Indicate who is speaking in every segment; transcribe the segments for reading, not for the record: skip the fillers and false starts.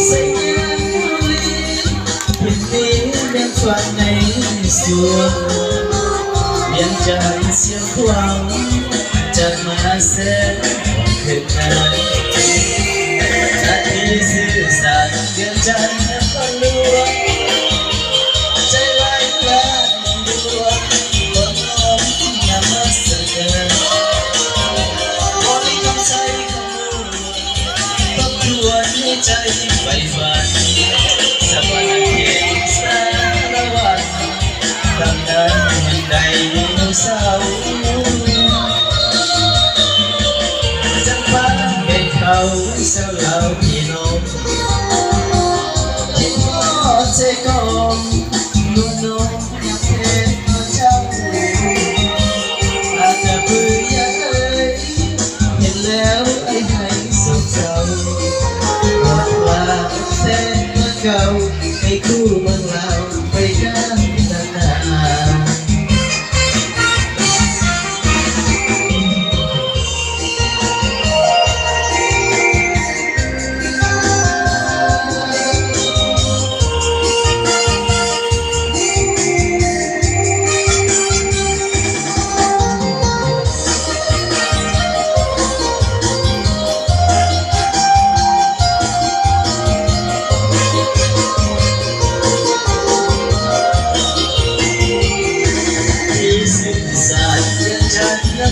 Speaker 1: ใส่เนื้อลิ้นเห็นนี้เลี้ยงฟังในสวนเลี้ยงใจเสียงควางจากมาเส้นขึ้นนั้นจะที่สื่อสารเดือนใจนั้นก็ลวงใจไหลและดวงบนลมยามมาเสด็จบริกรรมใจของมือต้องดวนให้ใจไฟฝันสักวันเห็นสารวัตรตั้งนั้นวันใดเศร้าจังฟ้าเป็นเขาเศร้าเหล่าพี่น้องคิดว่าใจกองนุ่มน้องอยากเป็นเจ้าอาจจะเบื่อเห็นแล้วไอ้ให้สุขเศร้าบอกว่าแฟนเมื่อเก่าให้คู่เมืองเราไปกันนาน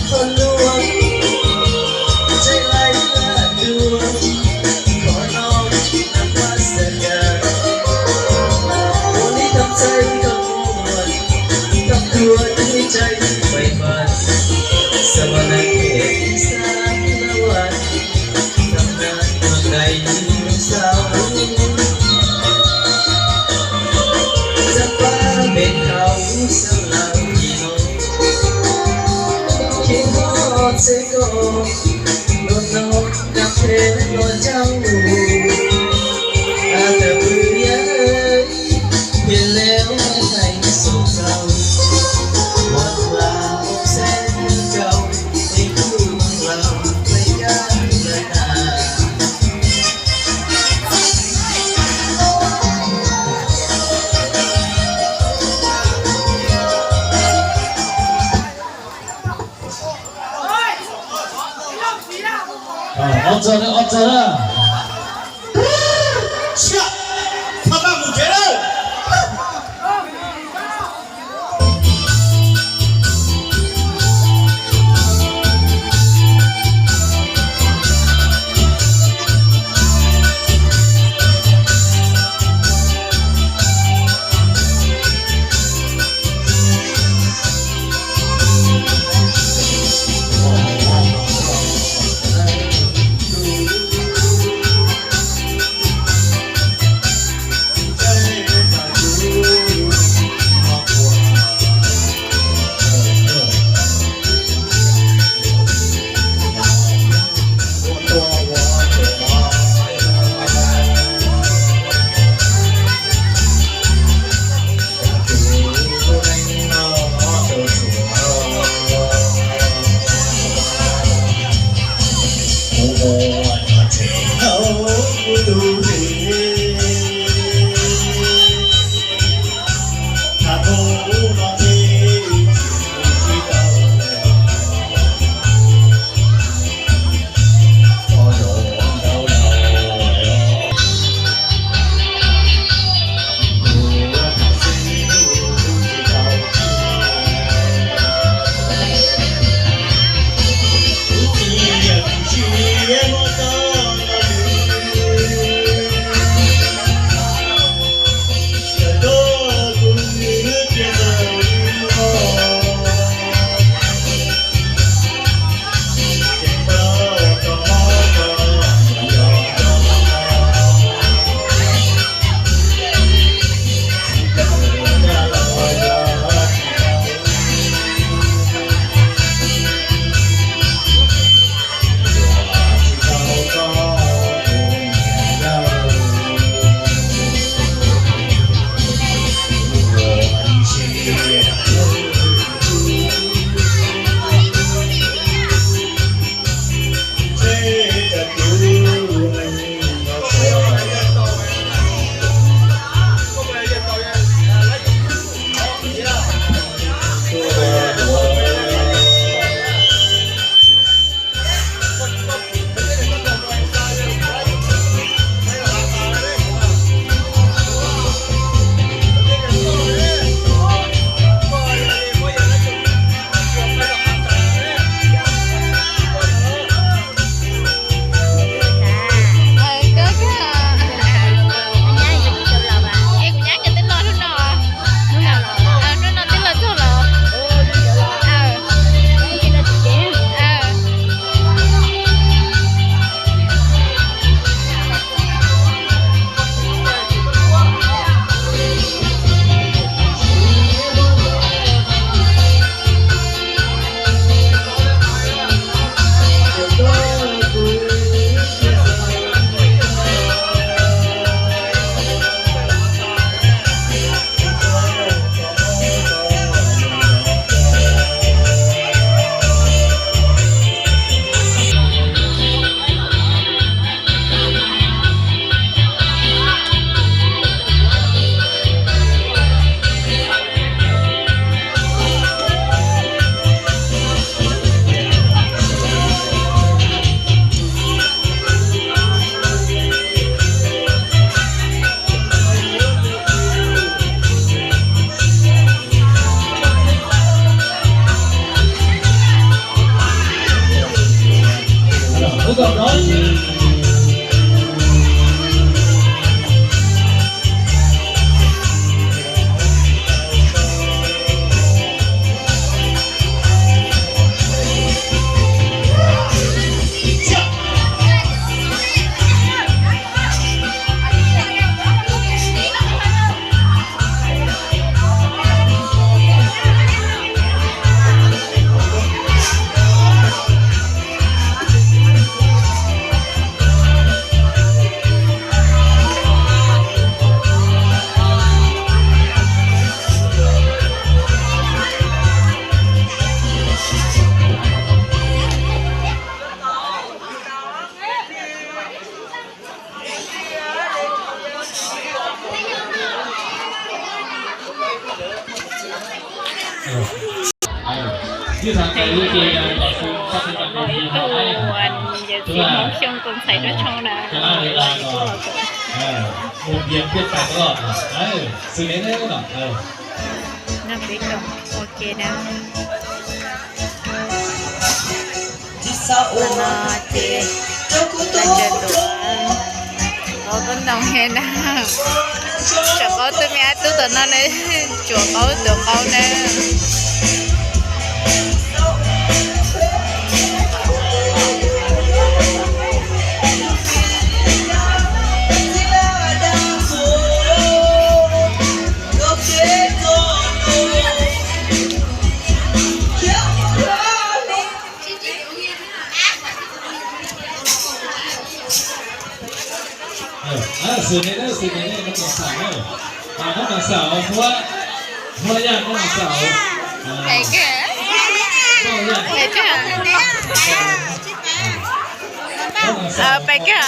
Speaker 1: คนลวงใจไหลและดวงขอน้อมนำมาเสกวันนี้ทำใจก็มวนทำตัวให้ใจไฟฝันสวรรค์เขตสามละวันทำงานเมืองใดเศร้าจะฟ้าเป็นเขาเศร้าเหล่าพี่น้องคิดว่าใจก็โดนน้องกับเพลงโดนเจ้าอาจจะเบื่อเห็นแล้วให้โศกเศร้าวันลาแสนเก่าให้คู่เราไปกันเลยนะ
Speaker 2: 어쩌라 차 사람 무게를 ที่ทางไกลลูกเกย์ต่อสู้เข้าไปกับ
Speaker 3: ตัว
Speaker 2: เรื่อง
Speaker 3: วันจะสีมองช่วงตนใส่ด้วยช่องนะ
Speaker 2: จะล่าเวลาก่อนหมุนเวียนเปลี่ยนไปตลอดสื่อนี้ได้ก็หน่อย
Speaker 3: นับไปก่อนโอเคนะนาเจเราจะตัวเราต้องนองเฮนะจะcó tôi mẹ tôi tự nó này chùa có được câu nè
Speaker 2: สื่อนี้ได้สื่อนี้มันต้องสาวมันต้องสาวเพราะว่าญาติต้องสาว
Speaker 3: cái kìa cái kìa cái kìa